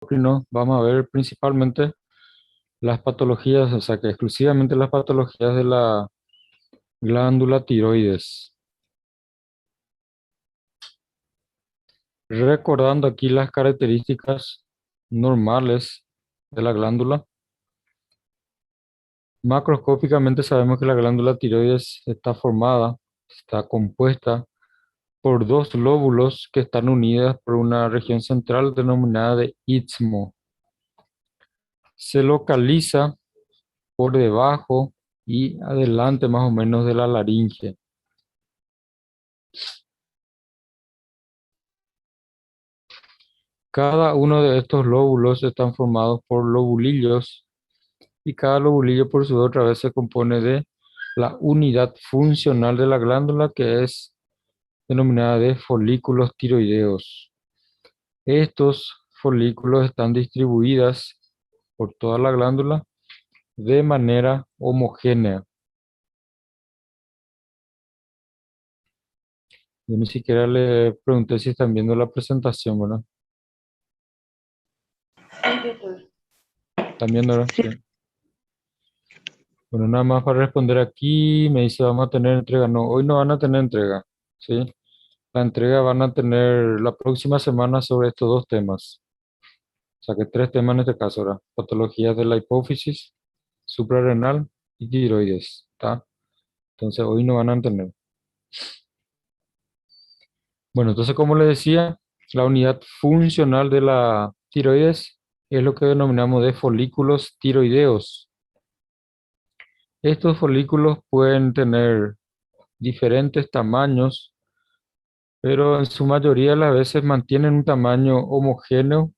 endocrino, vamos a ver principalmente las patologías, o sea que exclusivamente las patologías de la glándula tiroides. Recordando aquí las características normales de la glándula. Macroscópicamente sabemos que la glándula tiroides está compuesta por dos lóbulos que están unidas por una región central denominada de istmo. Se localiza por debajo y adelante más o menos de la laringe. Cada uno de estos lóbulos están formados por lobulillos y cada lobulillo por su otra vez se compone de la unidad funcional de la glándula que es denominada de folículos tiroideos. Estos folículos están distribuidas por toda la glándula de manera homogénea. Yo ni siquiera le pregunté si están viendo la presentación, ¿verdad? ¿Están viendo ahora? Sí. Sí. Bueno, nada más para responder aquí, me dice vamos a tener entrega. No, hoy no van a tener entrega, ¿sí? La entrega van a tener la próxima semana sobre estos dos temas. O sea que tres temas en este caso ahora. Patologías de la hipófisis, suprarrenal y tiroides, ¿está? Entonces hoy no van a tener. Bueno, entonces como les decía, la unidad funcional de la tiroides es lo que denominamos de folículos tiroideos. Estos folículos pueden tener diferentes tamaños, pero en su mayoría de las veces mantienen un tamaño homogéneo,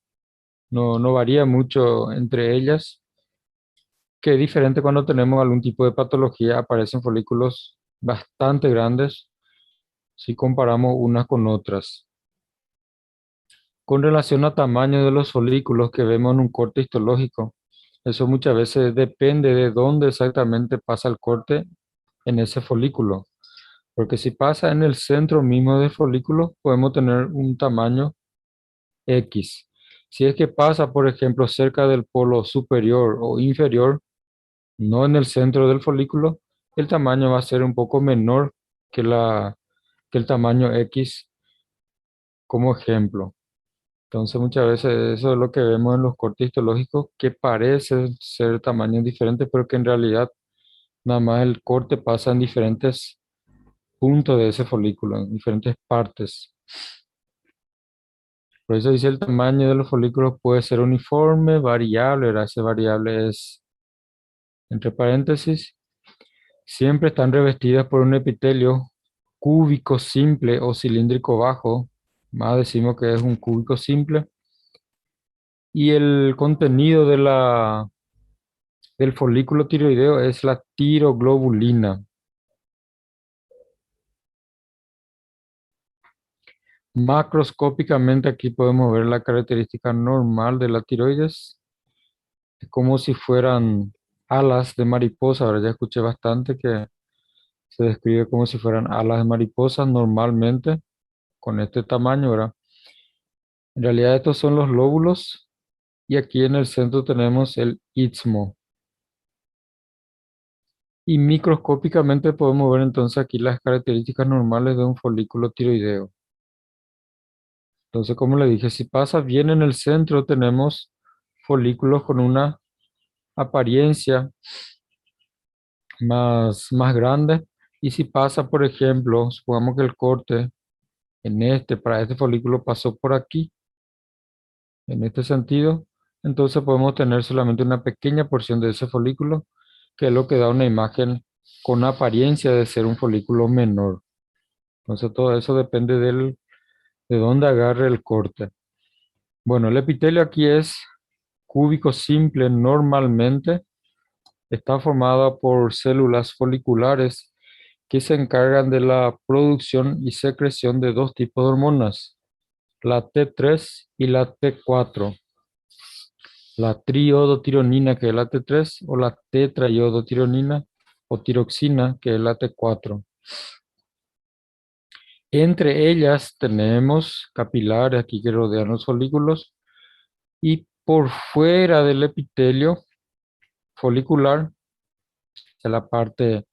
no varía mucho entre ellas, que es diferente cuando tenemos algún tipo de patología, aparecen folículos bastante grandes si comparamos unas con otras. Con relación a tamaño de los folículos que vemos en un corte histológico, eso muchas veces depende de dónde exactamente pasa el corte en ese folículo. Porque si pasa en el centro mismo del folículo, podemos tener un tamaño X. Si es que pasa, por ejemplo, cerca del polo superior o inferior, no en el centro del folículo, el tamaño va a ser un poco menor que, que el tamaño X como ejemplo. Entonces muchas veces eso es lo que vemos en los cortes histológicos, que parecen ser tamaños diferentes, pero que en realidad nada más el corte pasa en diferentes puntos de ese folículo, en diferentes partes. Por eso dice el tamaño de los folículos puede ser uniforme, variable, ¿verdad? Ese variable es, entre paréntesis, siempre están revestidas por un epitelio cúbico simple o cilíndrico bajo, más decimos que es un cúbico simple, y el contenido del folículo tiroideo es la tiroglobulina. Macroscópicamente aquí podemos ver la característica normal de la tiroides. Es como si fueran alas de mariposa. Ahora ya escuché bastante que se describe como si fueran alas de mariposa normalmente con este tamaño, ¿verdad? En realidad estos son los lóbulos y aquí en el centro tenemos el istmo. Y microscópicamente podemos ver entonces aquí las características normales de un folículo tiroideo. Entonces, como le dije, si pasa bien en el centro, tenemos folículos con una apariencia más grande. Y si pasa, por ejemplo, supongamos que el corte para este folículo pasó por aquí, en este sentido, entonces podemos tener solamente una pequeña porción de ese folículo, que es lo que da una imagen con apariencia de ser un folículo menor. Entonces, todo eso depende de dónde agarre el corte. Bueno, el epitelio aquí es cúbico simple normalmente. Está formada por células foliculares que se encargan de la producción y secreción de dos tipos de hormonas, la T3 y la T4. La triiodotironina, que es la T3, o la tetraiodotironina o tiroxina, que es la T4. Entre ellas tenemos capilares aquí que rodean los folículos y por fuera del epitelio folicular, hacia la parte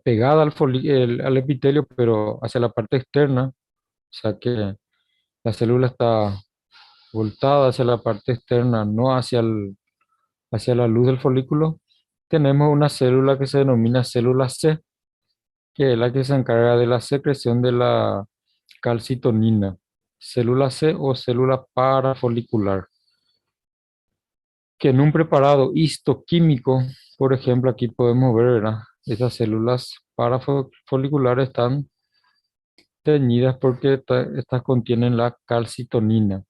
pegada al epitelio, pero hacia la parte externa, o sea que la célula está voltada hacia la parte externa, no hacia la luz del folículo. Tenemos una célula que se denomina célula C, que es la que se encarga de la secreción de la calcitonina. Célula C o célula parafolicular, que en un preparado histoquímico, por ejemplo, aquí podemos ver, ¿verdad? Esas células parafoliculares están teñidas porque estas contienen la calcitonina.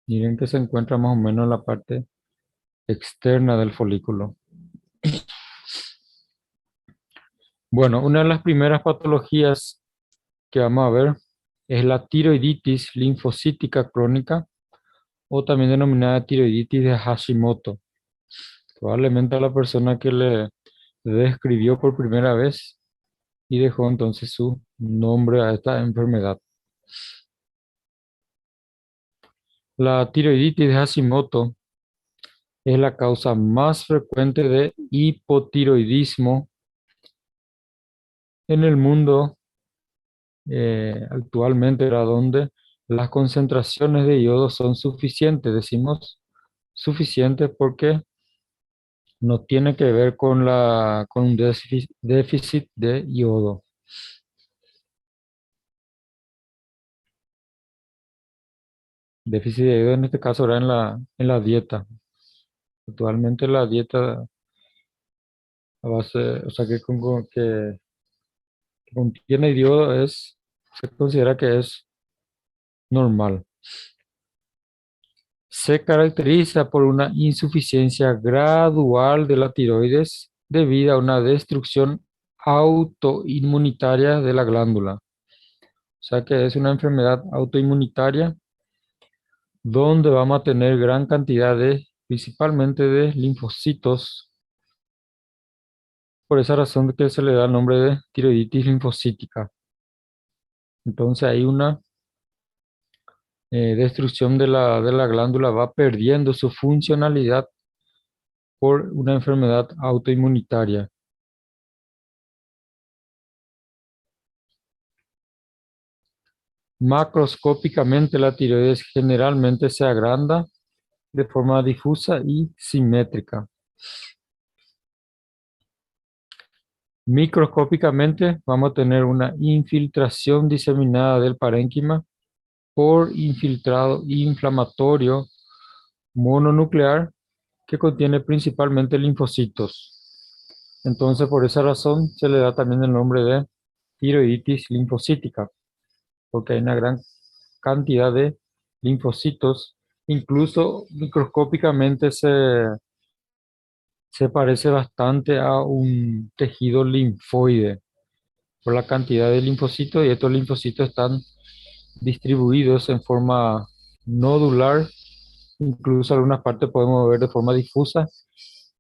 Miren que se encuentra más o menos en la parte externa del folículo. Bueno, una de las primeras patologías que vamos a ver es la tiroiditis linfocítica crónica o también denominada tiroiditis de Hashimoto. Probablemente a la persona que le describió por primera vez y dejó entonces su nombre a esta enfermedad. La tiroiditis de Hashimoto es la causa más frecuente de hipotiroidismo en el mundo actualmente, era donde las concentraciones de yodo son suficientes. Decimos suficientes porque no tiene que ver con un déficit de yodo. Déficit de yodo en este caso era en la dieta. Actualmente la dieta a base, o sea, que contiene yodo se considera que es normal. Se caracteriza por una insuficiencia gradual de la tiroides debido a una destrucción autoinmunitaria de la glándula. O sea que es una enfermedad autoinmunitaria donde vamos a tener gran cantidad principalmente de linfocitos. Por esa razón que se le da el nombre de tiroiditis linfocítica. Entonces hay una destrucción de la glándula, va perdiendo su funcionalidad por una enfermedad autoinmunitaria. Macroscópicamente la tiroides generalmente se agranda de forma difusa y simétrica. Microscópicamente vamos a tener una infiltración diseminada del parénquima por infiltrado inflamatorio mononuclear que contiene principalmente linfocitos. Entonces, por esa razón se le da también el nombre de tiroiditis linfocítica, porque hay una gran cantidad de linfocitos. Incluso microscópicamente se parece bastante a un tejido linfoide por la cantidad de linfocitos, y estos linfocitos están distribuidos en forma nodular. Incluso algunas partes podemos ver de forma difusa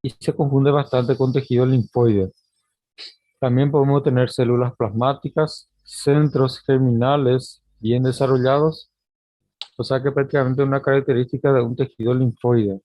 y se confunde bastante con tejido linfoide. También podemos tener células plasmáticas, centros germinales bien desarrollados, o sea que prácticamente una característica de un tejido linfoide.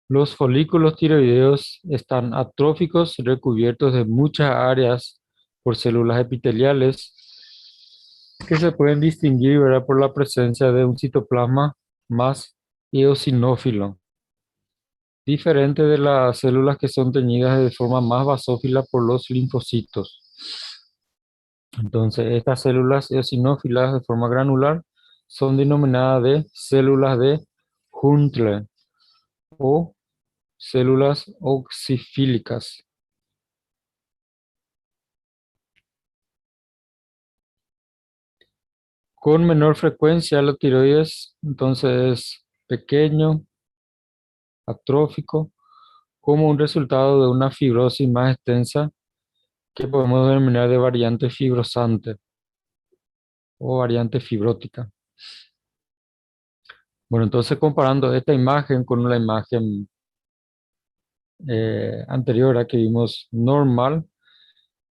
Los folículos tiroideos están atróficos, recubiertos de muchas áreas por células epiteliales que se pueden distinguir, ¿verdad?, por la presencia de un citoplasma más eosinófilo, diferente de las células que son teñidas de forma más basófila por los linfocitos. Entonces, estas células eosinófilas de forma granular son denominadas de células de Huntle o células oxifílicas. Con menor frecuencia la tiroides, entonces es pequeño, atrófico, como un resultado de una fibrosis más extensa que podemos denominar de variante fibrosante o variante fibrótica. Bueno, entonces comparando esta imagen con la imagen anterior a que vimos normal,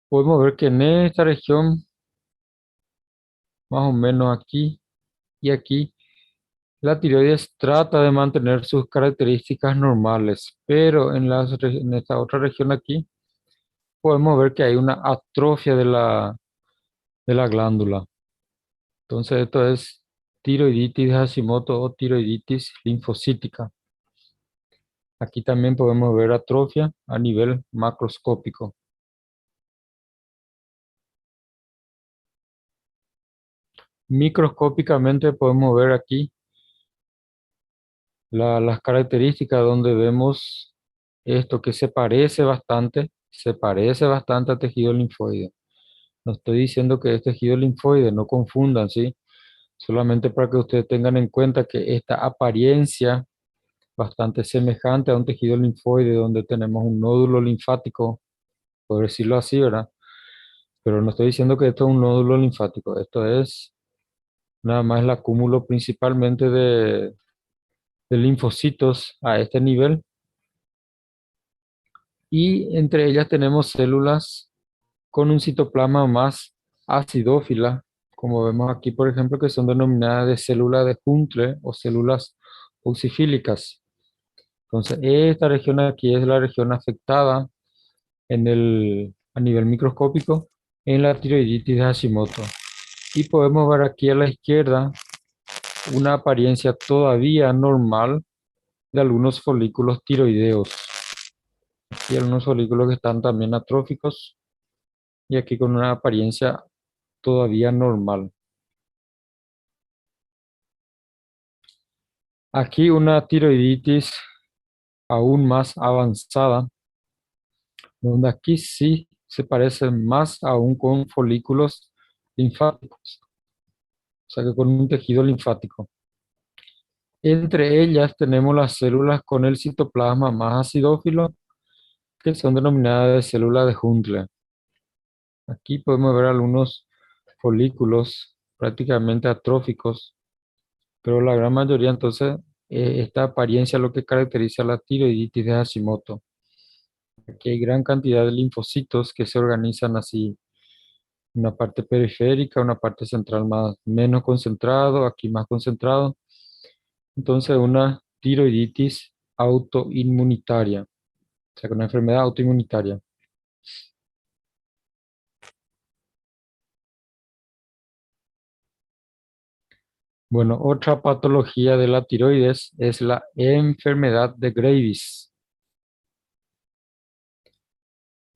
podemos ver que en esta región, más o menos aquí y aquí, la tiroides trata de mantener sus características normales, pero en esta otra región aquí podemos ver que hay una atrofia de la glándula. Entonces esto es tiroiditis de Hashimoto o tiroiditis linfocítica. Aquí también podemos ver atrofia a nivel macroscópico. Microscópicamente podemos ver aquí las características donde vemos esto que se parece bastante al tejido linfoide. No estoy diciendo que es tejido linfoide, no confundan, ¿sí? Solamente para que ustedes tengan en cuenta que esta apariencia bastante semejante a un tejido linfoide donde tenemos un nódulo linfático, por decirlo así, ¿verdad? Pero no estoy diciendo que esto es un nódulo linfático, esto es nada más el acúmulo principalmente de linfocitos a este nivel y entre ellas tenemos células con un citoplasma más acidófila, como vemos aquí, por ejemplo, que son denominadas de células de Hunter o células auxifílicas. Entonces, esta región aquí es la región afectada a nivel microscópico en la tiroiditis de Hashimoto. Y podemos ver aquí a la izquierda una apariencia todavía normal de algunos folículos tiroideos. Y algunos folículos que están también atróficos y aquí con una apariencia todavía normal. Aquí una tiroiditis aún más avanzada, donde aquí sí se parece más aún con folículos linfáticos, o sea que con un tejido linfático. Entre ellas tenemos las células con el citoplasma más acidófilo, que son denominadas de células de Hundle. Aquí podemos ver algunos folículos prácticamente atróficos, pero la gran mayoría entonces, esta apariencia es lo que caracteriza la tiroiditis de Hashimoto. Aquí hay gran cantidad de linfocitos que se organizan así, una parte periférica, una parte central más menos concentrado, aquí más concentrado. Entonces una tiroiditis autoinmunitaria, o sea, que una enfermedad autoinmunitaria. Bueno, otra patología de la tiroides es la enfermedad de Graves.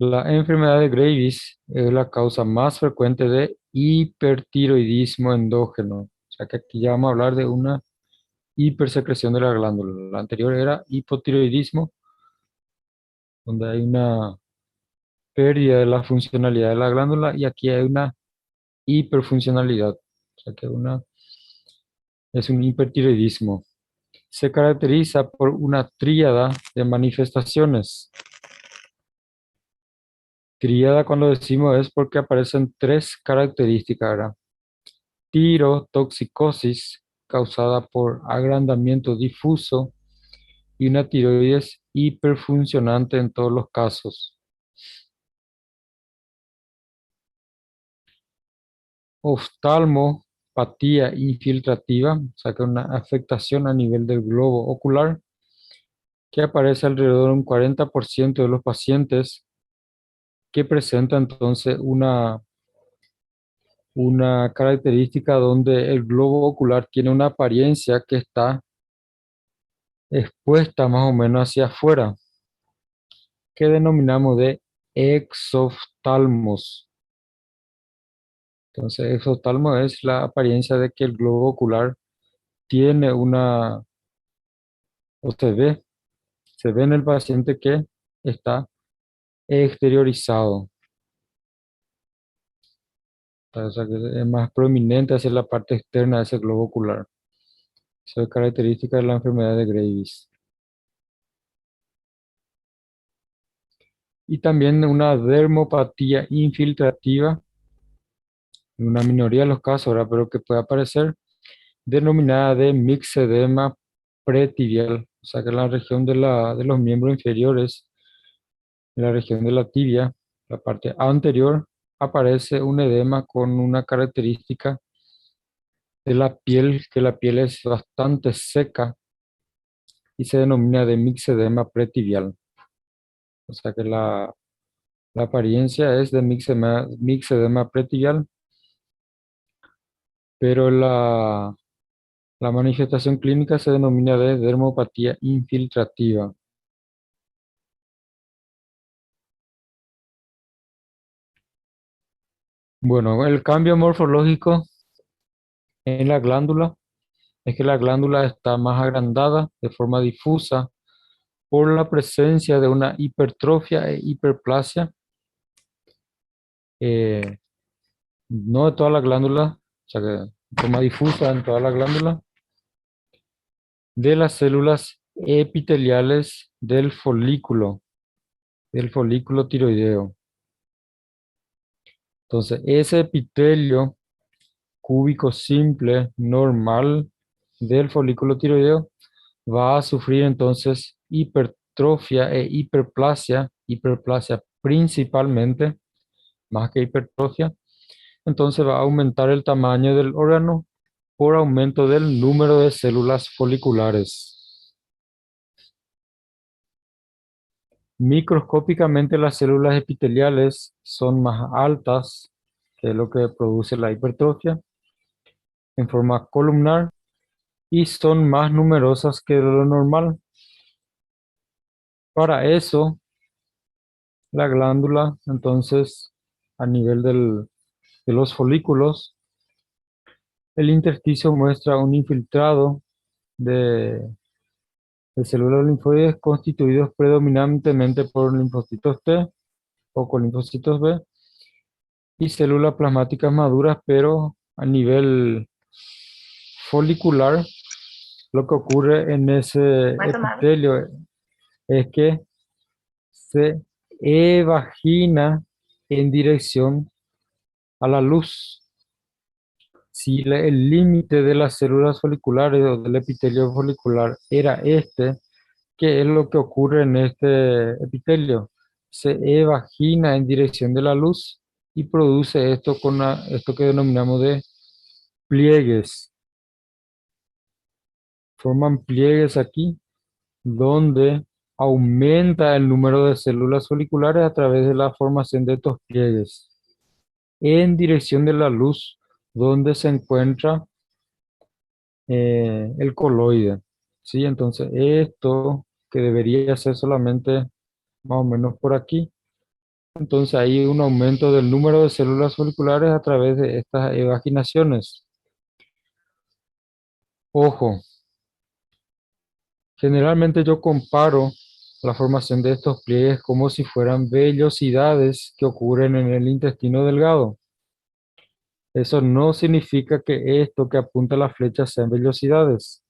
La enfermedad de Graves es la causa más frecuente de hipertiroidismo endógeno. O sea que aquí ya vamos a hablar de una hipersecreción de la glándula. La anterior era hipotiroidismo, donde hay una pérdida de la funcionalidad de la glándula y aquí hay una hiperfuncionalidad. O sea que es un hipertiroidismo. Se caracteriza por una tríada de manifestaciones. Tríada cuando decimos es porque aparecen tres características, ¿verdad? Tirotoxicosis causada por agrandamiento difuso y una tiroides hiperfuncionante en todos los casos. Oftalmopatía infiltrativa, o sea que una afectación a nivel del globo ocular que aparece alrededor de un 40% de los pacientes que presenta entonces una característica donde el globo ocular tiene una apariencia que está expuesta más o menos hacia afuera, que denominamos de exoftalmos. Entonces, exoftalmo es la apariencia de que el globo ocular tiene o se ve en el paciente que está exteriorizado. O sea, que es más prominente hacia la parte externa de ese globo ocular. Eso es característica de la enfermedad de Graves. Y también una dermopatía infiltrativa, en una minoría de los casos, ¿verdad? Pero que puede aparecer, denominada de mixedema pretibial, o sea que en la región de los miembros inferiores, en la región de la tibia, la parte anterior, aparece un edema con una característica de la piel, que la piel es bastante seca y se denomina de mixedema pretibial. O sea que la apariencia es de mixedema pretibial, pero la manifestación clínica se denomina de dermopatía infiltrativa. Bueno, el cambio morfológico en la glándula es que la glándula está más agrandada de forma difusa por la presencia de una hipertrofia e hiperplasia, eh, no de toda la glándula, o sea que de forma difusa en toda la glándula, de las células epiteliales del folículo tiroideo. Entonces, ese epitelio cúbico simple normal del folículo tiroideo va a sufrir entonces hipertrofia e hiperplasia principalmente, más que hipertrofia. Entonces va a aumentar el tamaño del órgano por aumento del número de células foliculares. Microscópicamente las células epiteliales son más altas, que es lo que produce la hipertrofia, en forma columnar y son más numerosas que lo normal. Para eso, la glándula, entonces, a nivel de los folículos, el intersticio muestra un infiltrado de, de células linfoides constituidos predominantemente por linfocitos T o con linfocitos B y células plasmáticas maduras, pero a nivel folicular, lo que ocurre en ese ¿Puedes tomar? epitelio es que se evagina en dirección a la luz. Si el límite de las células foliculares o del epitelio folicular era este, ¿qué es lo que ocurre en este epitelio? Se evagina en dirección de la luz y produce esto esto que denominamos de pliegues. Forman pliegues aquí donde aumenta el número de células foliculares a través de la formación de estos pliegues en dirección de la luz donde se encuentra el coloide. ¿Sí? Entonces esto que debería ser solamente más o menos por aquí. Entonces hay un aumento del número de células foliculares a través de estas evaginaciones. Ojo, generalmente yo comparo la formación de estos pliegues como si fueran vellosidades que ocurren en el intestino delgado. Eso no significa que esto que apunta la flecha sean vellosidades.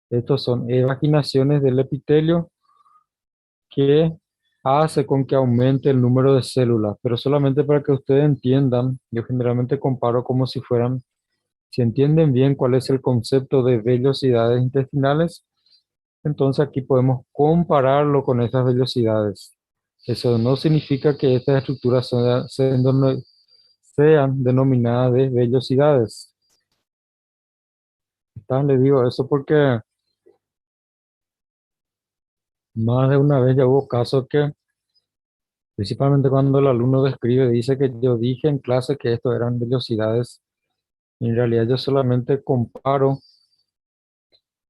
Estos son evaginaciones del epitelio que hace con que aumente el número de células, pero solamente para que ustedes entiendan, yo generalmente comparo como si fueran, si entienden bien cuál es el concepto de vellosidades intestinales, entonces aquí podemos compararlo con estas vellosidades. Eso no significa que estas estructuras sean denominadas de vellosidades. Les digo eso porque más de una vez ya hubo casos que, principalmente cuando el alumno describe, dice que yo dije en clase que esto eran velocidades. Y en realidad yo solamente comparo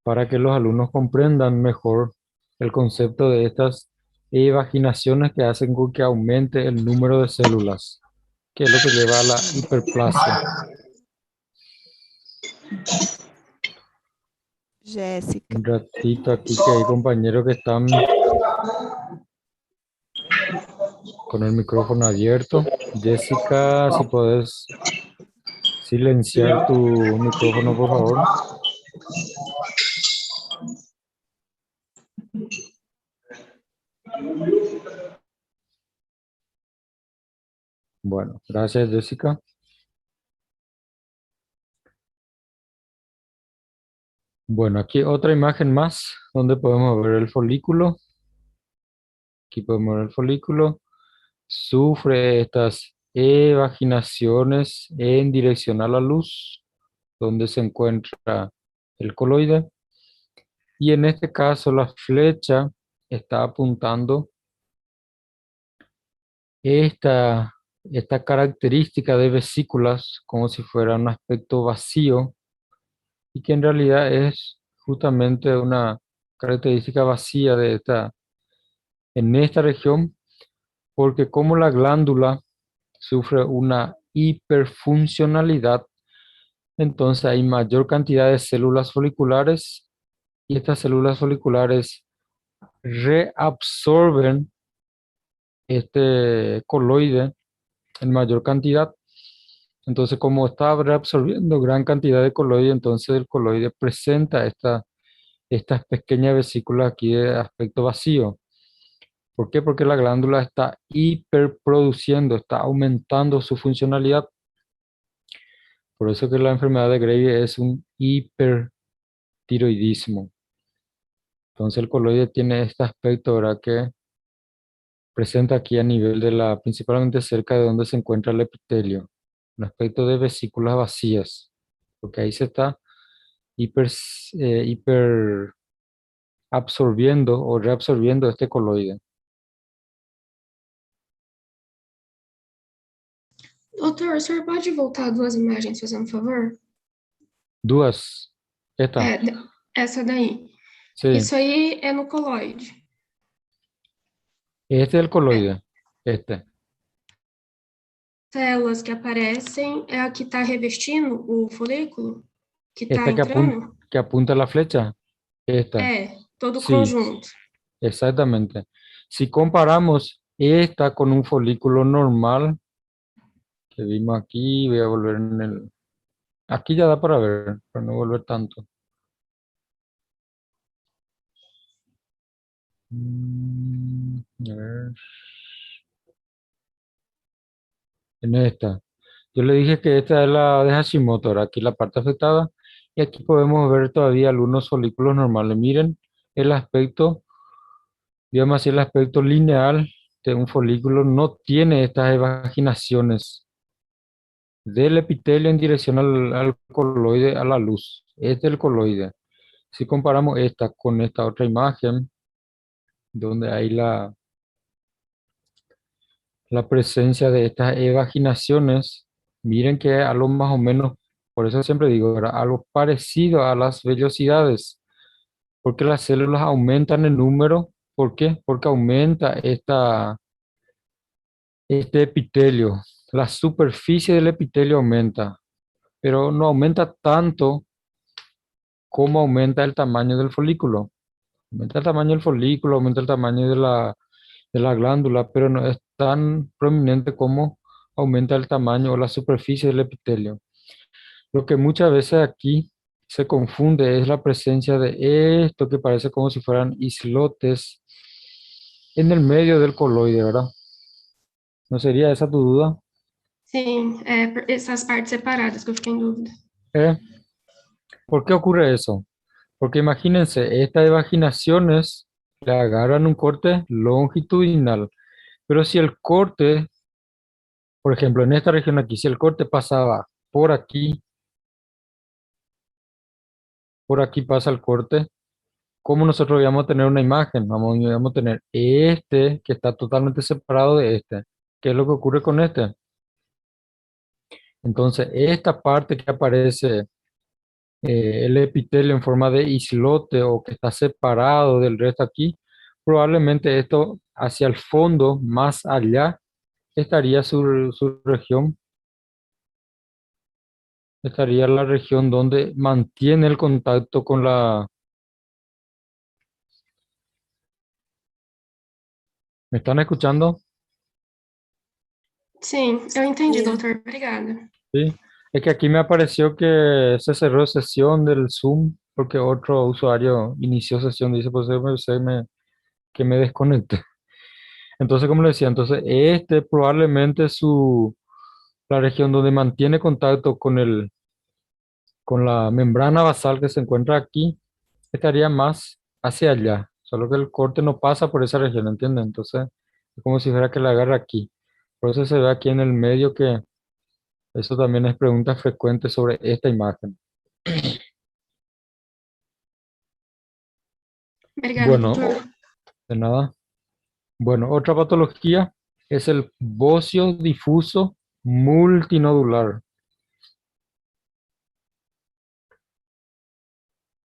para que los alumnos comprendan mejor el concepto de estas evaginaciones que hacen con que aumente el número de células, que es lo que lleva a la hiperplasia. Jéssica. Un ratito aquí que hay compañeros que están con el micrófono abierto. Jessica, si puedes silenciar tu micrófono, por favor. Bueno, gracias, Jessica. Bueno, aquí otra imagen más donde podemos ver el folículo. Aquí podemos ver el folículo. Sufre estas evaginaciones en dirección a la luz, donde se encuentra el coloide. Y en este caso la flecha está apuntando esta, esta característica de vesículas como si fuera un aspecto vacío y que en realidad es justamente una característica vacía en esta región, porque como la glándula sufre una hiperfuncionalidad, entonces hay mayor cantidad de células foliculares y estas células foliculares reabsorben este coloide en mayor cantidad. Entonces, como está reabsorbiendo gran cantidad de coloide, entonces el coloide presenta estas pequeñas vesículas aquí de aspecto vacío. ¿Por qué? Porque la glándula está hiperproduciendo, está aumentando su funcionalidad. Por eso que la enfermedad de Graves es un hipertiroidismo. Entonces el coloide tiene este aspecto, ¿verdad? Que presenta aquí a nivel principalmente cerca de donde se encuentra el epitelio, un aspecto de vesículas vacías, porque ahí se está hiper, hiper absorbiendo o reabsorbiendo este coloide. Doutor, o senhor pode voltar duas imagens, fazendo um favor? Dudas. Esta. É, essa daí. Sí. Isso aí é no coloide. Este es el É, coloide. Este. células que aparecem é a que está revestindo o folículo, que está Esta entrando? que apunta la flecha. Esta. É, todo o Sí, conjunto. exactamente. Si comparamos esta con un folículo normal que vimos aquí, voy a volver en el... Aquí ya da para ver, para no volver tanto. A ver. En esta. Yo le dije que esta es la de Hashimoto, ahora aquí la parte afectada. Y aquí podemos ver todavía algunos folículos normales. Miren el aspecto, digamos así, el aspecto lineal de un folículo no tiene estas evaginaciones del epitelio en dirección al coloide, a la luz. Este es el coloide. Si comparamos esta con esta otra imagen, donde hay la presencia de estas evaginaciones, miren que es algo más o menos, por eso siempre digo, ¿verdad? Algo parecido a las vellosidades, porque las células aumentan en número. ¿Por qué? Porque aumenta este epitelio, la superficie del epitelio aumenta, pero no aumenta tanto como aumenta el tamaño del folículo. Aumenta el tamaño del folículo, aumenta el tamaño de la glándula, pero no es tan prominente como aumenta el tamaño o la superficie del epitelio. Lo que muchas veces aquí se confunde es la presencia de esto que parece como si fueran islotes en el medio del coloide, ¿verdad? ¿No sería esa tu duda? Sim, essas partes separadas que eu fiquei em dúvida. ¿Eh? ¿Por qué ocurre eso? Porque imagínense, estas evaginaciones le agarran un corte longitudinal, pero si el corte, por ejemplo, en esta región aquí, si el corte pasaba por aquí pasa el corte, ¿cómo nosotros vamos a tener una imagen? Vamos a tener este que está totalmente separado de este. ¿Qué es lo que ocurre con este? Entonces, esta parte que aparece, el epitelio en forma de islote o que está separado del resto aquí, probablemente esto hacia el fondo, más allá, estaría su región, estaría la región donde mantiene el contacto con la... ¿Me están escuchando? Sim, eu entendi, doutor. Obrigada. Sí. Es que aquí me apareció que se cerró sesión del Zoom porque otro usuario inició sesión, dice, pues que me desconecte. Entonces, como le decía, entonces este probablemente la región donde mantiene contacto con con la membrana basal que se encuentra aquí, estaría más hacia allá, solo que el corte no pasa por esa región, ¿entienden? Entonces, es como si fuera que la agarra aquí. Por eso se ve aquí en el medio que eso también es pregunta frecuente sobre esta imagen. Obrigada, Bueno, doutor. de nada. Bueno, otra patología es el bocio difuso multinodular.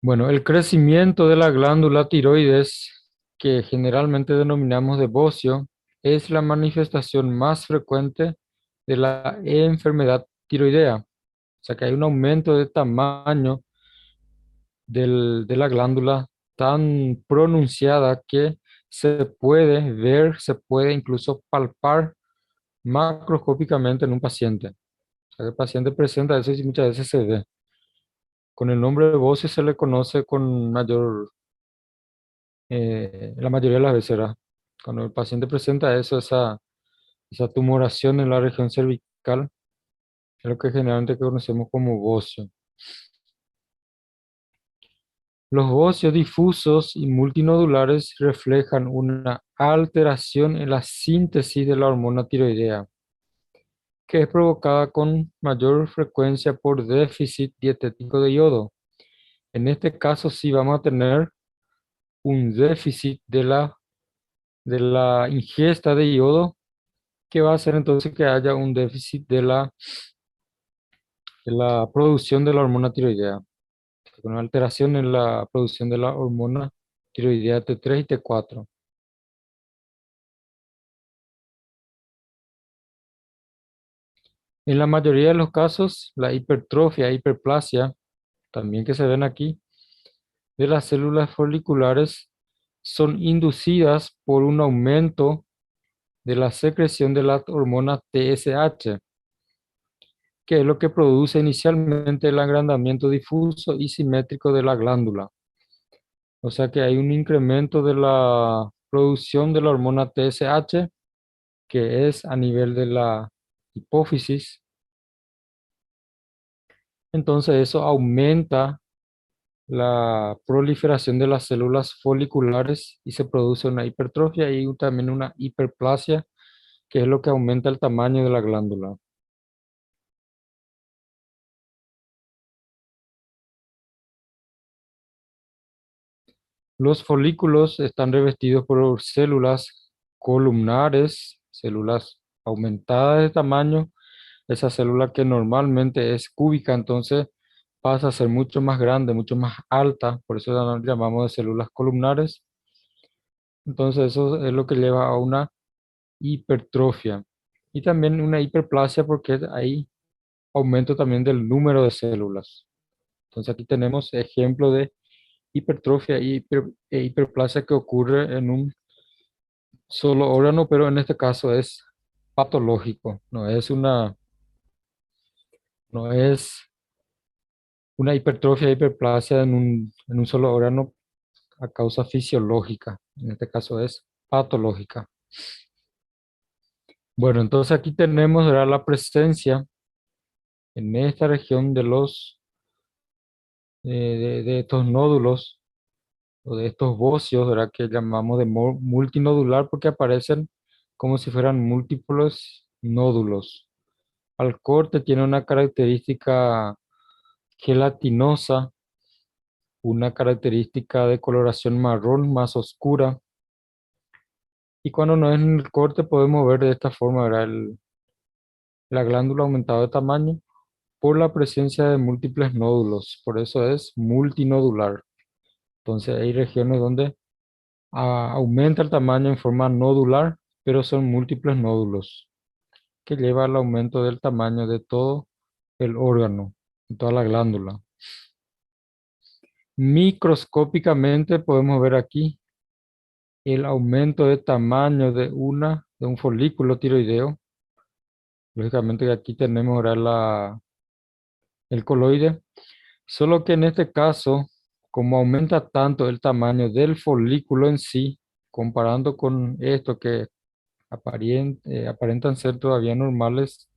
Bueno, el crecimiento de la glándula tiroides, que generalmente denominamos de bocio, es la manifestación más frecuente de la enfermedad tiroidea. O sea que hay un aumento de tamaño de la glándula tan pronunciada que se puede ver, se puede incluso palpar macroscópicamente en un paciente. O sea, el paciente presenta eso y muchas veces se ve. Con el nombre de bocio se le conoce con mayor, la mayoría de las veces, ¿verdad? Cuando el paciente presenta eso, esa tumoración en la región cervical, es lo que generalmente conocemos como bocio. Los bocios difusos y multinodulares reflejan una alteración en la síntesis de la hormona tiroidea, que es provocada con mayor frecuencia por déficit dietético de yodo. En este caso sí vamos a tener un déficit de la ingesta de yodo, que va a hacer entonces que haya un déficit de la producción de la hormona tiroidea, con una alteración en la producción de la hormona tiroidea T3 y T4. En la mayoría de los casos, la hipertrofia e hiperplasia, también que se ven aquí, de las células foliculares son inducidas por un aumento de la secreción de la hormona TSH, que es lo que produce inicialmente el agrandamiento difuso y simétrico de la glándula. O sea que hay un incremento de la producción de la hormona TSH, que es a nivel de la hipófisis. Entonces eso aumenta la proliferación de las células foliculares y se produce una hipertrofia y también una hiperplasia, que es lo que aumenta el tamaño de la glándula. Los folículos están revestidos por células columnares, células aumentadas de tamaño. Esa célula que normalmente es cúbica, entonces pasa a ser mucho más grande, mucho más alta, por eso la llamamos de células columnares. Entonces eso es lo que lleva a una hipertrofia y también una hiperplasia porque hay aumento también del número de células. Entonces aquí tenemos ejemplo de hipertrofia e hiperplasia que ocurre en un solo órgano, pero en este caso es patológico, no es una hipertrofia e hiperplasia en un solo órgano a causa fisiológica, en este caso es patológica. Bueno, entonces aquí tenemos, ¿verdad?, la presencia en esta región de de estos nódulos o de estos bocios, ¿verdad?, que llamamos de multinodular porque aparecen como si fueran múltiples nódulos. Al corte tiene una característica gelatinosa, una característica de coloración marrón más oscura. Y cuando no es en el corte podemos ver de esta forma, ¿verdad?, la glándula aumentada de tamaño por la presencia de múltiples nódulos. Por eso es multinodular. Entonces hay regiones donde aumenta el tamaño en forma nodular, pero son múltiples nódulos, que lleva al aumento del tamaño de todo el órgano, de toda la glándula. Microscópicamente podemos ver aquí el aumento de tamaño de un folículo tiroideo. Lógicamente que aquí tenemos ahora el coloide, solo que en este caso, como aumenta tanto el tamaño del folículo en sí, comparando con esto que aparentan ser todavía normales,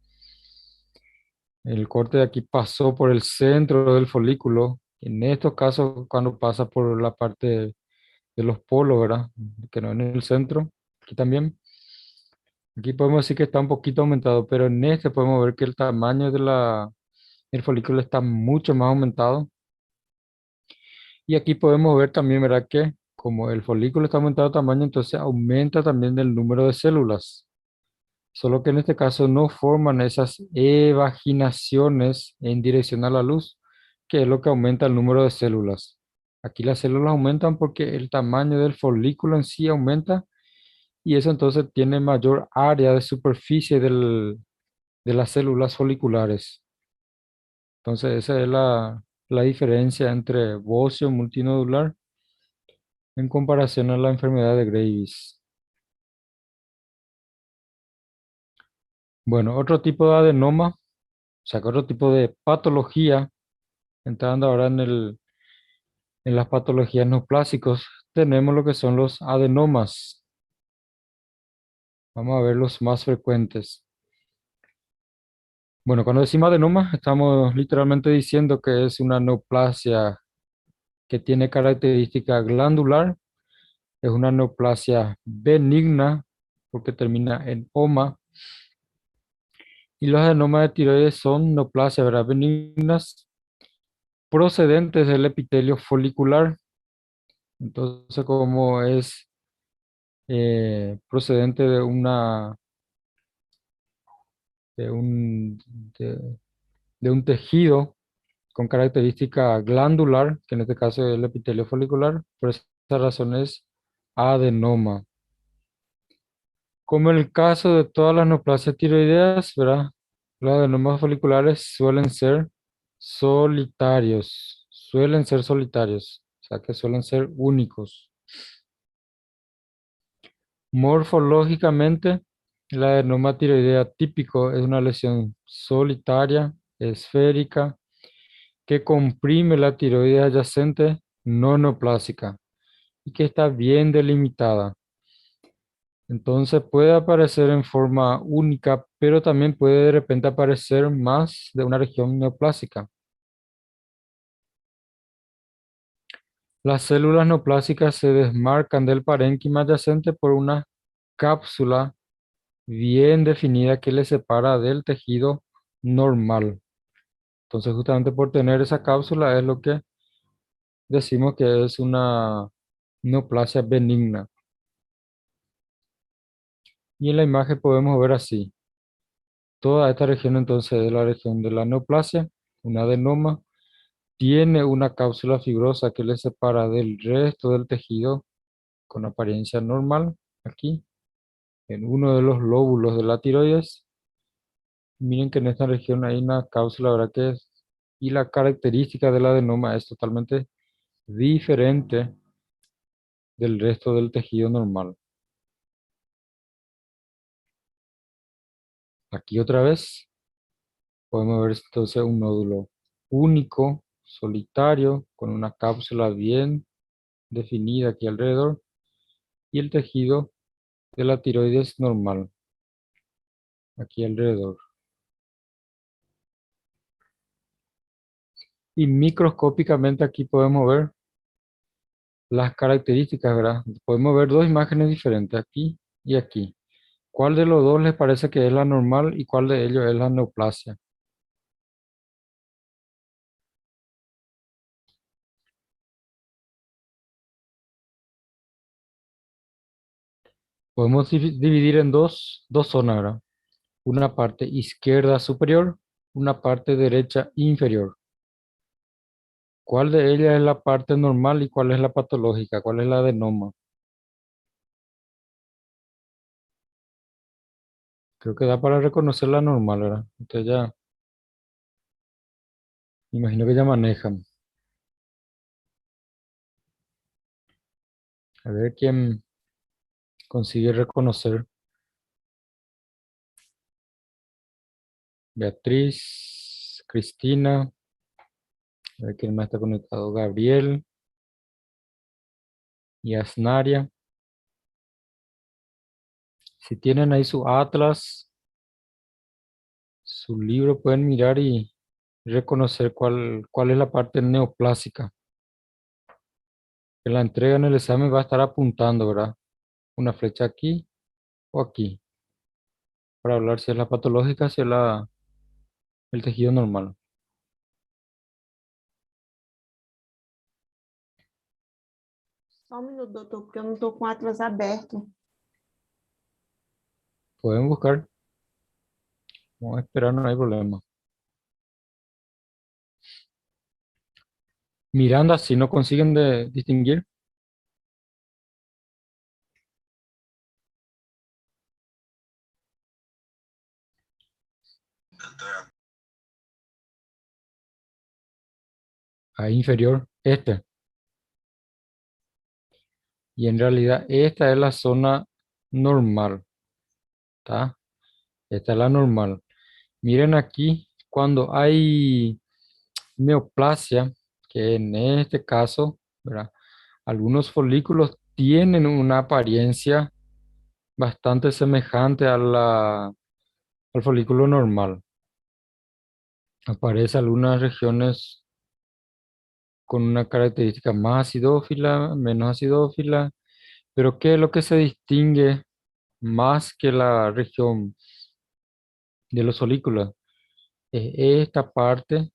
El corte de aquí pasó por el centro del folículo. En estos casos, cuando pasa por la parte de los polos, ¿verdad? Que no en el centro, aquí también. Aquí podemos decir que está un poquito aumentado, pero en este podemos ver que el tamaño del folículo está mucho más aumentado. Y aquí podemos ver también, ¿verdad? Que como el folículo está aumentado de tamaño, entonces aumenta también el número de células. Solo que en este caso no forman esas evaginaciones en dirección a la luz, que es lo que aumenta el número de células. Aquí las células aumentan porque el tamaño del folículo en sí aumenta y eso entonces tiene mayor área de superficie de las células foliculares. Entonces esa es la diferencia entre bocio multinodular en comparación a la enfermedad de Graves. Bueno, otro tipo de adenoma, o sea, que otro tipo de patología, entrando ahora en las patologías neoplásicos, tenemos lo que son los adenomas. Vamos a ver los más frecuentes. Bueno, cuando decimos adenoma, estamos literalmente diciendo que es una neoplasia que tiene característica glandular, es una neoplasia benigna, porque termina en oma, y los adenomas de tiroides son neoplasias, ¿verdad? Benignas procedentes del epitelio folicular. Entonces, como es procedente de un, de, de un tejido con característica glandular, que en este caso es el epitelio folicular, por esa razón es adenoma. Como en el caso de todas las neoplasias tiroideas, ¿verdad? Los adenomas foliculares suelen ser solitarios, o sea que suelen ser únicos. Morfológicamente, el adenoma tiroidea típico es una lesión solitaria, esférica, que comprime la tiroides adyacente no neoplásica y que está bien delimitada. Entonces puede aparecer en forma única, pero también puede de repente aparecer más de una región neoplásica. Las células neoplásicas se desmarcan del parénquima adyacente por una cápsula bien definida que le separa del tejido normal. Entonces, justamente por tener esa cápsula es lo que decimos que es una neoplasia benigna. Y en la imagen podemos ver así. Toda esta región entonces es la región de la neoplasia, un adenoma. Tiene una cápsula fibrosa que le separa del resto del tejido con apariencia normal, aquí, en uno de los lóbulos de la tiroides. Miren que en esta región hay una cápsula, ¿verdad? Y la característica del adenoma es totalmente diferente del resto del tejido normal. Aquí otra vez podemos ver entonces un nódulo único, solitario, con una cápsula bien definida aquí alrededor y el tejido de la tiroides normal aquí alrededor. Y microscópicamente aquí podemos ver las características, ¿verdad? Podemos ver dos imágenes diferentes, aquí y aquí. ¿Cuál de los dos les parece que es la normal y cuál de ellos es la neoplasia? Podemos dividir en dos zonas, ¿verdad? Una parte izquierda superior, una parte derecha inferior. ¿Cuál de ellas es la parte normal y cuál es la patológica? ¿Cuál es la adenoma? Creo que da para reconocer la normal, ¿verdad? Entonces ya, imagino que ya manejan. A ver quién consigue reconocer. Beatriz, Cristina, a ver quién más está conectado. Gabriel y Asnaria. Si tienen ahí su atlas, su libro pueden mirar y reconocer cuál es la parte neoplásica. En la entrega en el examen va a estar apuntando, ¿verdad? Una flecha aquí o aquí, para hablar si es la patológica, si es el tejido normal. Só um minuto, doutor, porque eu não estou com o Atlas aberto. Pueden buscar, vamos a esperar, no hay problema. Miranda, si no consiguen distinguir, ahí inferior, este. Y en realidad esta es la zona normal, ¿está? Esta es la normal. Miren aquí, cuando hay neoplasia, que en este caso, ¿verdad? Algunos folículos tienen una apariencia bastante semejante al folículo normal. Aparecen algunas regiones con una característica más acidófila, menos acidófila, pero ¿qué es lo que se distingue más que la región de los folículos? Es esta parte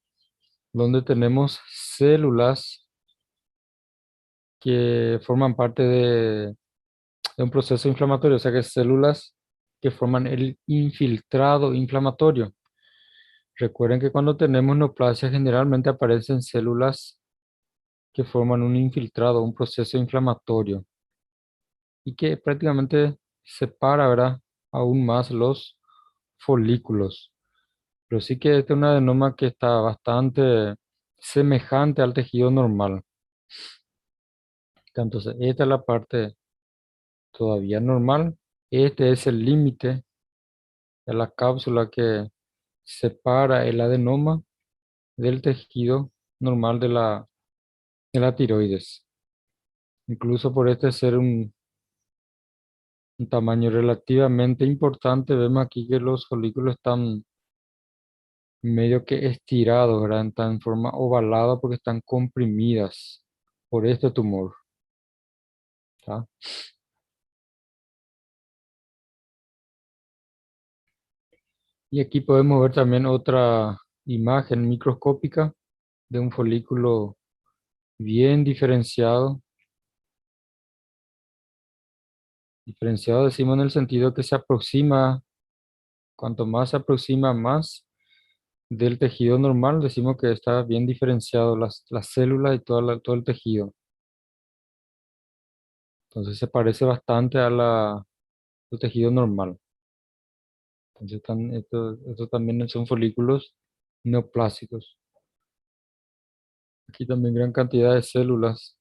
donde tenemos células que forman parte de un proceso inflamatorio, o sea que células que forman el infiltrado inflamatorio. Recuerden que cuando tenemos neoplasia generalmente aparecen células que forman un infiltrado, un proceso inflamatorio y que prácticamente separa, ¿verdad? Aún más los folículos. Pero sí que este es un adenoma que está bastante semejante al tejido normal. Entonces, esta es la parte todavía normal. Este es el límite de la cápsula que separa el adenoma del tejido normal de la tiroides. Incluso por este ser un tamaño relativamente importante, vemos aquí que los folículos están medio que estirados, ¿verdad? Están en forma ovalada porque están comprimidas por este tumor. ¿Tá? Y aquí podemos ver también otra imagen microscópica de un folículo bien diferenciado. Diferenciado decimos en el sentido que se aproxima, cuanto más se aproxima más del tejido normal, decimos que está bien diferenciado las células y todo el tejido. Entonces se parece bastante al tejido normal. Entonces estos también son folículos neoplásicos. Aquí también gran cantidad de células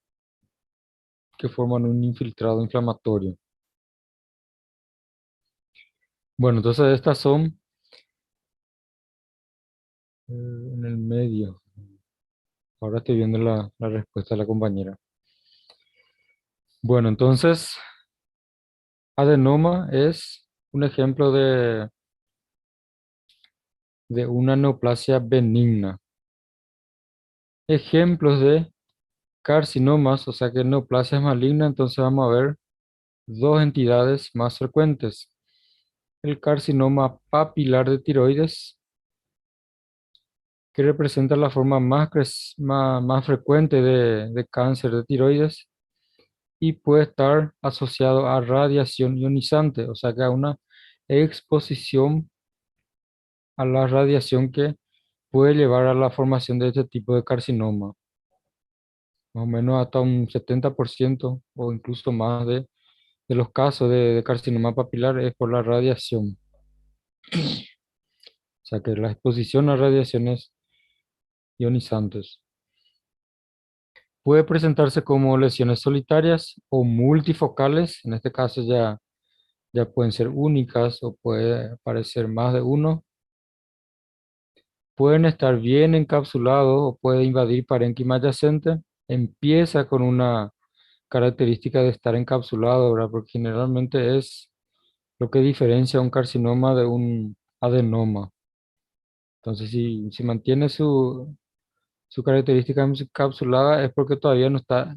que forman un infiltrado inflamatorio. Bueno, entonces estas son en el medio. Ahora estoy viendo la respuesta de la compañera. Bueno, entonces adenoma es un ejemplo de una neoplasia benigna. Ejemplos de carcinomas, o sea que neoplasia es maligna, entonces vamos a ver dos entidades más frecuentes. El carcinoma papilar de tiroides, que representa la forma más frecuente de cáncer de tiroides y puede estar asociado a radiación ionizante, o sea que a una exposición a la radiación que puede llevar a la formación de este tipo de carcinoma. Más o menos hasta un 70% o incluso más de los casos de carcinoma papilar es por la radiación. O sea que la exposición a radiaciones ionizantes puede presentarse como lesiones solitarias o multifocales. En este caso ya pueden ser únicas o puede aparecer más de uno. Pueden estar bien encapsulados o puede invadir parénquima adyacente. Empieza con una característica de estar encapsulado, ¿verdad? Porque generalmente es lo que diferencia un carcinoma de un adenoma. Entonces, si mantiene su característica encapsulada es porque todavía no está,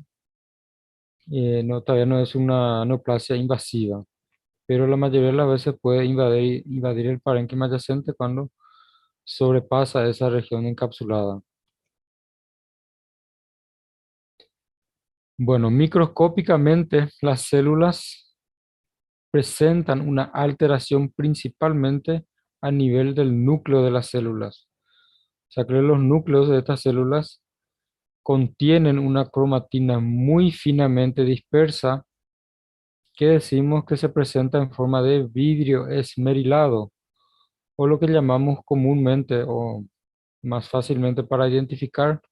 todavía no es una neoplasia invasiva. Pero la mayoría de las veces puede invadir el parénquima adyacente cuando sobrepasa esa región encapsulada. Bueno, microscópicamente las células presentan una alteración principalmente a nivel del núcleo de las células. O sea que los núcleos de estas células contienen una cromatina muy finamente dispersa que decimos que se presenta en forma de vidrio esmerilado, o lo que llamamos comúnmente o más fácilmente para identificar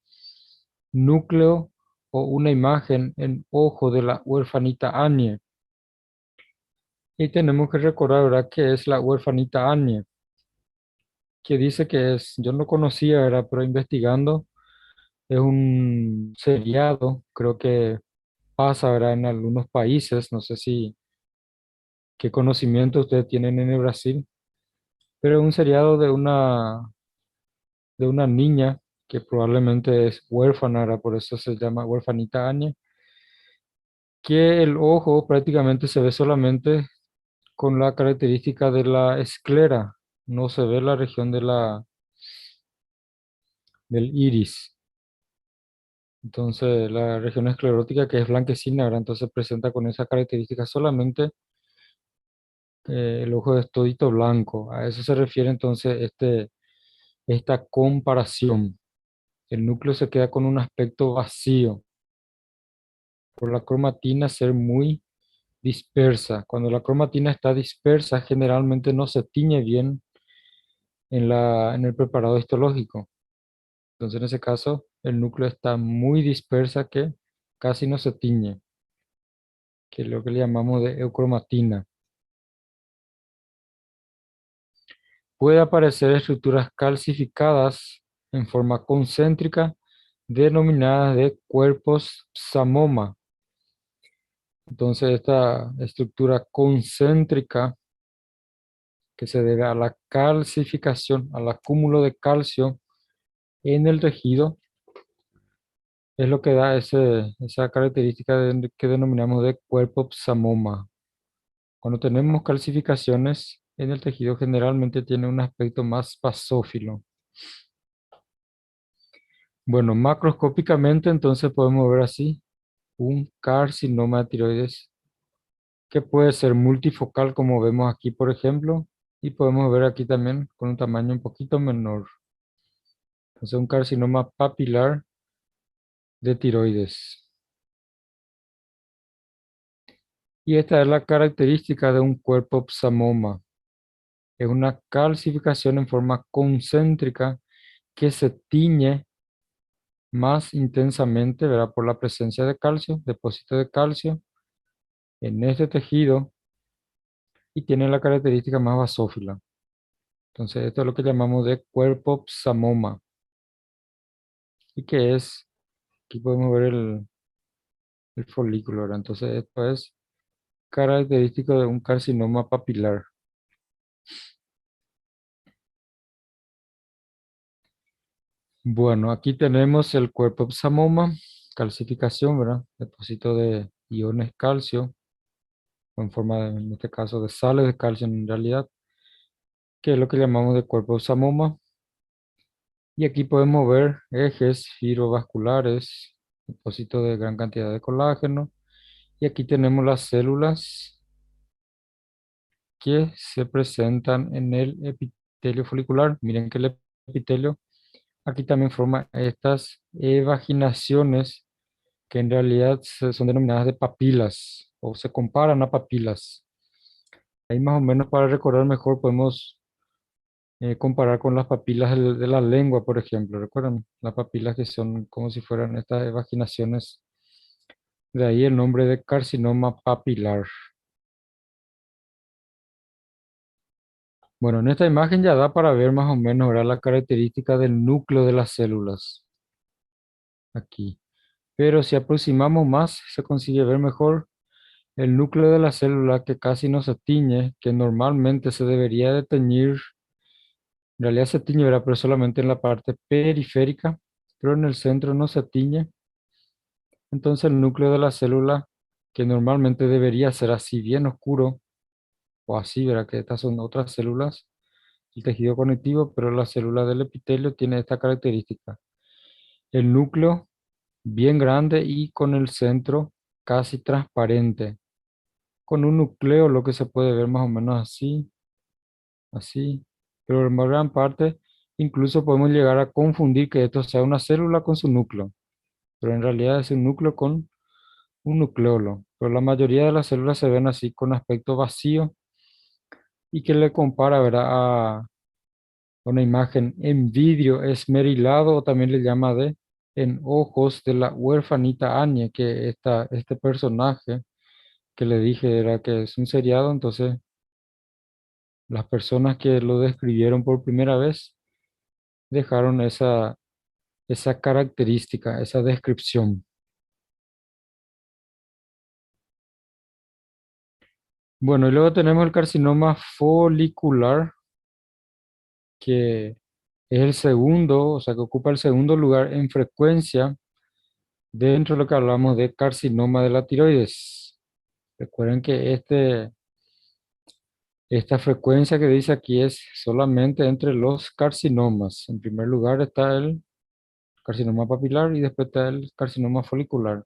núcleo o una imagen en ojo de la huerfanita Anie. Y tenemos que recordar, ¿verdad?, que es la huerfanita Anie, que dice que es, yo no conocía, ¿verdad?, pero investigando, es un seriado, creo que pasa, ¿verdad?, en algunos países, no sé si, qué conocimiento ustedes tienen en el Brasil, pero es un seriado de una niña que probablemente es huérfana, ¿verdad?, por eso se llama huerfanita Anie, que el ojo prácticamente se ve solamente con la característica de la esclera, no se ve la región del iris. Entonces, la región esclerótica que es blanquecina, ¿verdad? Entonces presenta con esa característica solamente el ojo es todito blanco. A eso se refiere entonces esta comparación. El núcleo se queda con un aspecto vacío por la cromatina ser muy dispersa. Cuando la cromatina está dispersa, generalmente no se tiñe bien en el preparado histológico. Entonces, en ese caso, el núcleo está muy dispersa que casi no se tiñe, que es lo que le llamamos de eucromatina. Puede aparecer estructuras calcificadas en forma concéntrica, denominadas de cuerpos psamoma. Entonces, esta estructura concéntrica que se debe a la calcificación, al acúmulo de calcio en el tejido, es lo que da esa característica que denominamos de cuerpo psamoma. Cuando tenemos calcificaciones en el tejido, generalmente tiene un aspecto más basófilo. Bueno, macroscópicamente entonces podemos ver así un carcinoma de tiroides que puede ser multifocal como vemos aquí, por ejemplo, y podemos ver aquí también con un tamaño un poquito menor. Entonces un carcinoma papilar de tiroides. Y esta es la característica de un cuerpo psamoma. Es una calcificación en forma concéntrica que se tiñe más intensamente, ¿verdad?, por la presencia de calcio, depósito de calcio en este tejido y tiene la característica más basófila. Entonces, esto es lo que llamamos de cuerpo psamoma. ¿Y qué es? Aquí podemos ver el folículo, ¿verdad? Entonces, esto es característico de un carcinoma papilar. Bueno, aquí tenemos el cuerpo psamoma, calcificación, ¿verdad? Depósito de iones calcio, en forma, en este caso, de sales de calcio en realidad, que es lo que llamamos de cuerpo psamoma. Y aquí podemos ver ejes fibrovasculares, depósito de gran cantidad de colágeno. Y aquí tenemos las células que se presentan en el epitelio folicular. Miren que el epitelio aquí también forma estas evaginaciones que en realidad son denominadas de papilas o se comparan a papilas. Ahí más o menos para recordar mejor podemos comparar con las papilas de la lengua, por ejemplo. ¿Recuerdan? Las papilas que son como si fueran estas evaginaciones. De ahí el nombre de carcinoma papilar. Bueno, en esta imagen ya da para ver más o menos ahora la característica del núcleo de las células. Aquí. Pero si aproximamos más, se consigue ver mejor el núcleo de la célula que casi no se tiñe, que normalmente se debería de teñir En realidad se tiñe, ¿verdad? Pero solamente en la parte periférica, pero en el centro no se tiñe. Entonces el núcleo de la célula, que normalmente debería ser así bien oscuro, o así, ¿verdad? Que estas son otras células, el tejido conectivo, pero la célula del epitelio tiene esta característica. El núcleo bien grande y con el centro casi transparente. Con un núcleo lo que se puede ver más o menos así, así, pero en gran parte incluso podemos llegar a confundir que esto sea una célula con su núcleo, pero en realidad es un núcleo con un nucleolo. Pero la mayoría de las células se ven así con aspecto vacío y que le compara, ¿verdad? A una imagen en vidrio esmerilado o también le llama de en ojos de la huerfanita Anya, que este personaje que le dije era que es un seriado, entonces las personas que lo describieron por primera vez dejaron esa característica, esa descripción. Bueno, y luego tenemos el carcinoma folicular, que es el segundo, o sea, que ocupa el segundo lugar en frecuencia dentro de lo que hablamos de carcinoma de la tiroides. Recuerden que esta frecuencia que dice aquí es solamente entre los carcinomas. En primer lugar está el carcinoma papilar y después está el carcinoma folicular.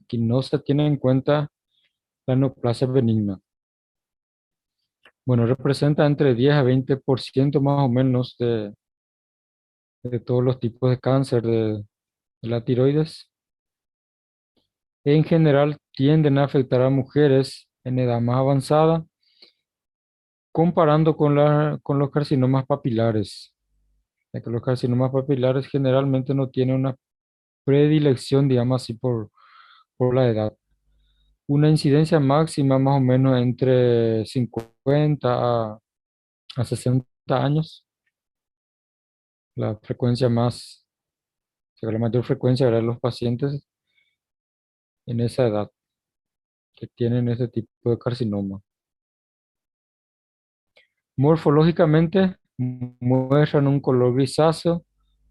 Aquí no se tiene en cuenta la neoplasia benigna. Bueno, representa entre 10 a 20% más o menos de todos los tipos de cáncer de la tiroides. En general tienden a afectar a mujeres en edad más avanzada, comparando con los carcinomas papilares, ya que los carcinomas papilares generalmente no tienen una predilección, digamos así, por la edad. Una incidencia máxima más o menos entre 50 a 60 años, la frecuencia más, o sea, la mayor frecuencia de los pacientes en esa edad que tienen ese tipo de carcinoma. Morfológicamente muestran un color grisáceo,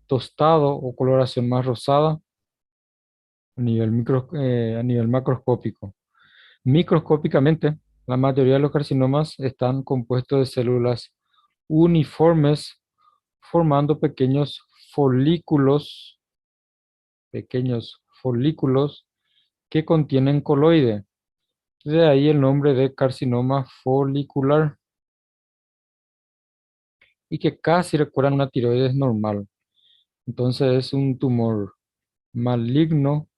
tostado o coloración más rosada a nivel macroscópico. Microscópicamente, la mayoría de los carcinomas están compuestos de células uniformes formando pequeños folículos que contienen coloide. De ahí el nombre de carcinoma folicular y que casi recuerdan una tiroides normal. Entonces es un tumor maligno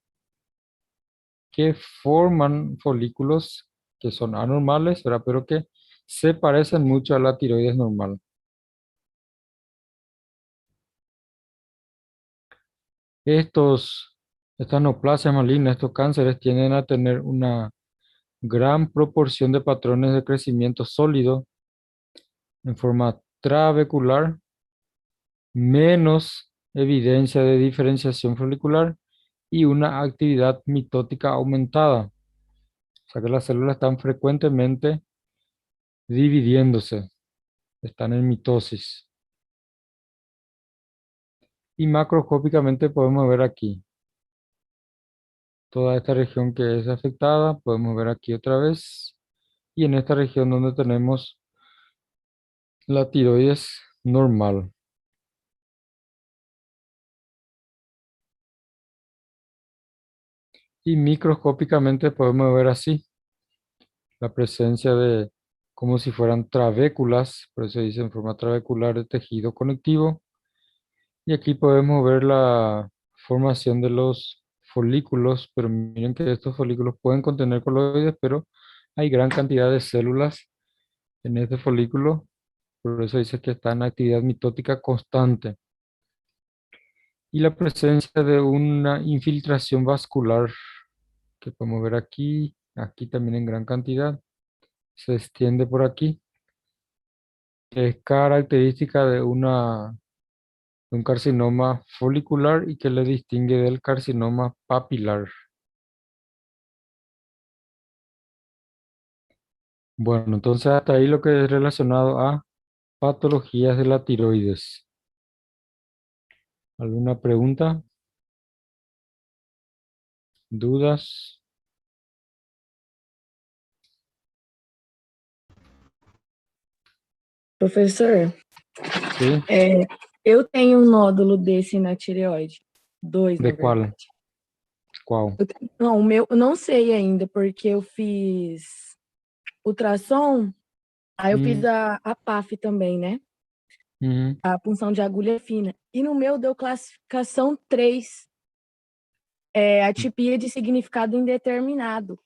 que forman folículos que son anormales, ¿verdad? Pero que se parecen mucho a la tiroides normal. Estos, estas neoplasias malignas, estos cánceres tienden a tener una gran proporción de patrones de crecimiento sólido en forma trabecular, menos evidencia de diferenciación folicular y una actividad mitótica aumentada. O sea que las células están frecuentemente dividiéndose, están en mitosis. Y macroscópicamente podemos ver aquí toda esta región que es afectada, podemos ver aquí otra vez. Y en esta región donde tenemos la tiroides normal. Y microscópicamente podemos ver así la presencia de como si fueran trabéculas, por eso dice en forma trabecular de tejido conectivo. Y aquí podemos ver la formación de los folículos, pero miren que estos folículos pueden contener coloides, pero hay gran cantidad de células en este folículo, por eso dice que está en actividad mitótica constante. Y la presencia de una infiltración vascular, que podemos ver aquí, aquí también en gran cantidad, se extiende por aquí, que es característica de un carcinoma folicular y que le distingue del carcinoma papilar. Bueno, entonces hasta ahí lo que es relacionado a patologías de la tiroides. ¿Alguna pregunta? ¿Dudas? Professor, ¿Sí? eu tenho um nódulo desse na tireoide. Dois, na ¿De cuál? verdade. ¿Cuál? Não, o meu, eu não sei ainda, porque eu fiz ultrassom, aí eu fiz Mm, a PAF também, né? mm. A punção de agulha fina. E no meu deu classificação 3, atipia de significado indeterminado.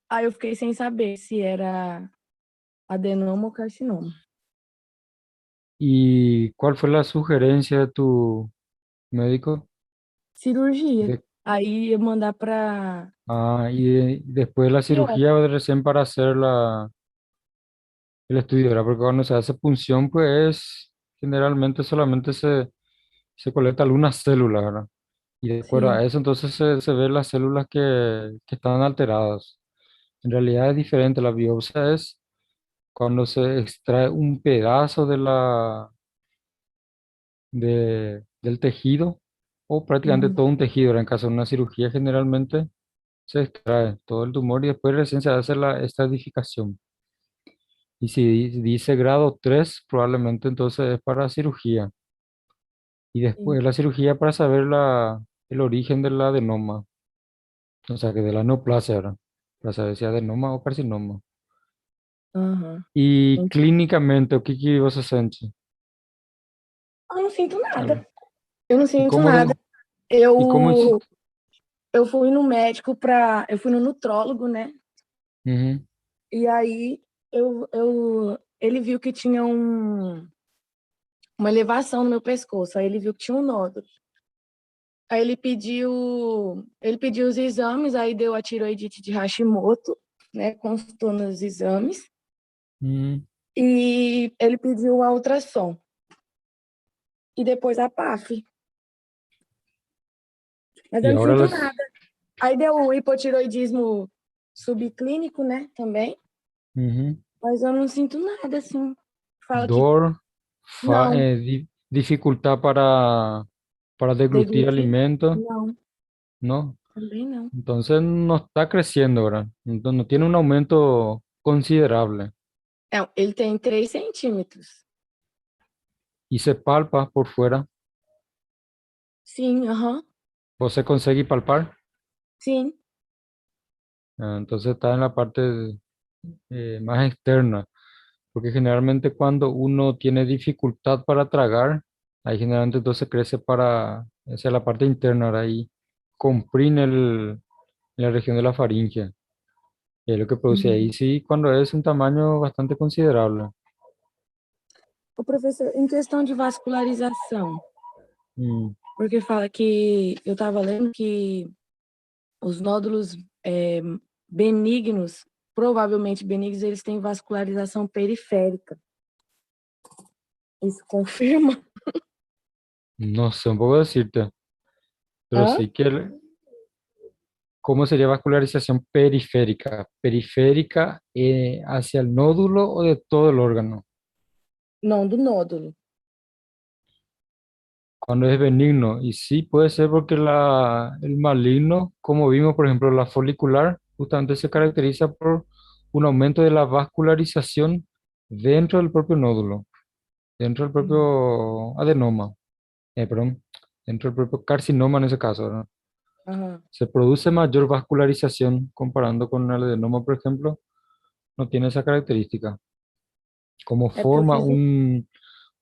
Aí eu fiquei sem saber se era adenoma ou carcinoma. ¿Y cuál fue la sugerencia de tu médico? Cirurgia. De- Aí ia mandar para después de la cirugía, recién para hacer el estudio, ¿verdad? Porque cuando se hace punción, pues generalmente solamente se colecta algunas células, ¿verdad? Y de acuerdo Sim. a eso, entonces se ve las células que están alteradas. En realidad es diferente. La biopsia es cuando se extrae un pedazo del tejido o prácticamente Uhum. todo un tejido. ¿Verdad? En caso de una cirugía, generalmente se extrae todo el tumor y después recién se hace la estratificación. Y si dice grado 3 probablemente entonces es para cirugía. Y después Sim. de la cirugía para saber el origen del adenoma, o sea, que de la neoplasia, ¿verdad? Para saber si es adenoma o carcinoma. Aham. Y Entendi. clínicamente, o que que você sente? Eu não sinto Algo. nada. Eu não ¿Y sinto cómo, nada. y cómo Eu, hiciste? eu fui no médico eu fui no nutrólogo, né? Ujú. E aí ele viu que tinha uma elevação no meu pescoço. Aí ele viu que tinha um nódulo. Aí ele pediu os exames, aí deu a tiroidite de Hashimoto, né? Constou nos exames. Mm. E ele pediu a ultrassom. E depois a PAF. Mas Y eu não ahora sinto las... nada. Aí deu o hipotiroidismo subclínico, né? Também. Ujú. Mas eu não sinto nada, assim. Fala que Dolor, não, dificultad para deglutir deglutir? alimento, Não, ¿no? também não. Entonces no está creciendo, ¿verdad? No tiene un aumento considerable Não, ele tem 3 centímetros. y se palpa por fuera. Sim, aham. ¿Vos se consegue palpar? Sim. Entonces está en la parte más externa, porque generalmente cuando uno tiene dificultad para tragar, ahí generalmente entonces crece hacia la parte interna, ¿verdad? Y comprime la región de la faringe. Y es lo que produce ahí, Uhum. sí, cuando es un tamaño bastante considerable. Ô, professor, em questão de vascularização, Mm, porque fala que eu estava lendo que os nódulos benignos, provavelmente benignos, eles têm vascularização periférica. Isso confirma? No sé un poco decirte, pero Hã? sí que, ¿cómo sería vascularización periférica? ¿Periférica hacia el nódulo o de todo el órgano? Não, do nódulo. Cuando es benigno, y sí puede ser porque el maligno, como vimos, por ejemplo, la folicular, justamente se caracteriza por un aumento de la vascularización dentro del propio nódulo, dentro del Uhum. propio adenoma, perdón, dentro del propio carcinoma en ese caso, ¿verdad? Aham. Se produce mayor vascularización comparando con el adenoma, por ejemplo, no tiene esa característica. Como É porque eu forma fiz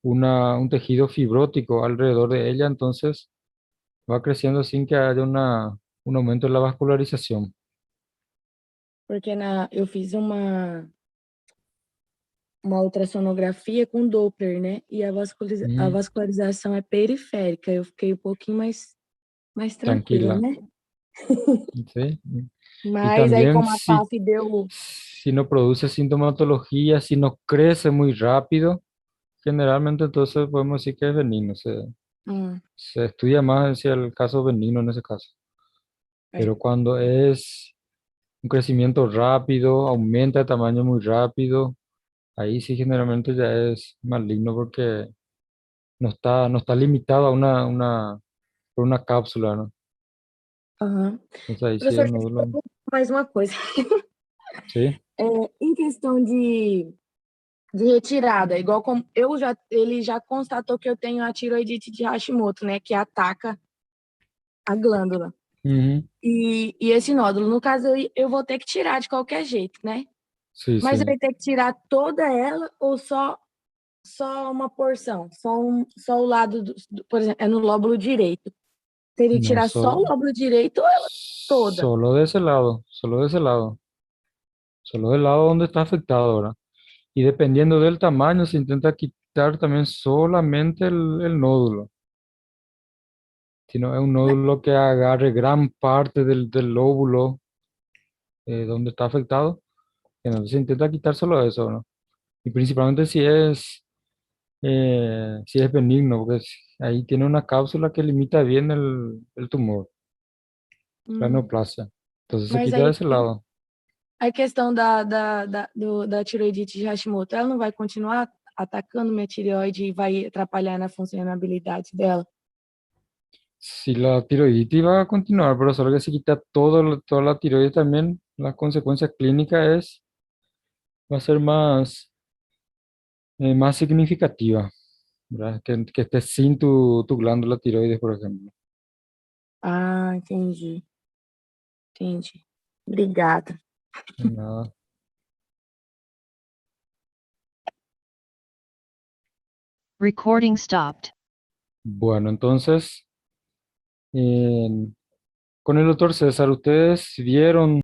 un tejido fibrótico alrededor de ella, entonces va creciendo sin que haya un aumento en la vascularización. porque eu fiz uma ultrassonografia com Doppler, né? E a Ujú. vascularização é periférica. Eu fiquei um pouquinho mais tranquila, Tranquila. né? ¿Sí? Y Mas aí, también como a PAF deu. si no produce sintomatología, si no crece muy rápido, generalmente entonces podemos decir que es benigno. Hum, Se estudia más hacia el caso benigno en ese caso. é. Pero cuando es un crecimiento rápido, aumenta de tamaño muy rápido, Ahí sí generalmente ya es maligno porque no está limitado a por una cápsula, ¿no? Aham. Entonces ahí sí Professor, el deixa eu nódulo, perguntar mais uma coisa. sí. Em questão de retirada, igual como ele já constatou que eu tenho a tiroidite de Hashimoto, né, que ataca a glândula. Ujú. E esse nódulo, no caso, eu vou ter que tirar de qualquer jeito, né? Sí, Mas eu sí. vou ter que tirar toda ela ou só uma porção? Só o lado, por exemplo, é no lóbulo direito. Teria que No, tirar só o lóbulo direito ou ela toda? solo de ese lado, solo de ese lado, solo del lado donde está afectado, ¿verdad? Y dependiendo del tamaño, se intenta quitar también solamente el nódulo. Si no es un nódulo que agarre gran parte del lóbulo donde está afectado, entonces se intenta quitar solo eso, ¿no? Y principalmente si es benigno, porque ahí tiene una cápsula que limita bien el tumor, la Hum. neoplasia. Entonces se Mas quita de aí esse lado. a questão da tiroidite de Hashimoto, ela não vai continuar atacando minha tireoide e vai atrapalhar na funcionalidade dela? Si la tiroiditis va a continuar, pero solo que se quita toda la tiroides también, la consecuencia clínica va a ser más significativa, ¿verdad? Que estés sin tu glándula tiroides, por ejemplo. Ah, entendi. Obrigada. Nada. Recording stopped. Bueno, entonces, con el doctor César, ¿ustedes vieron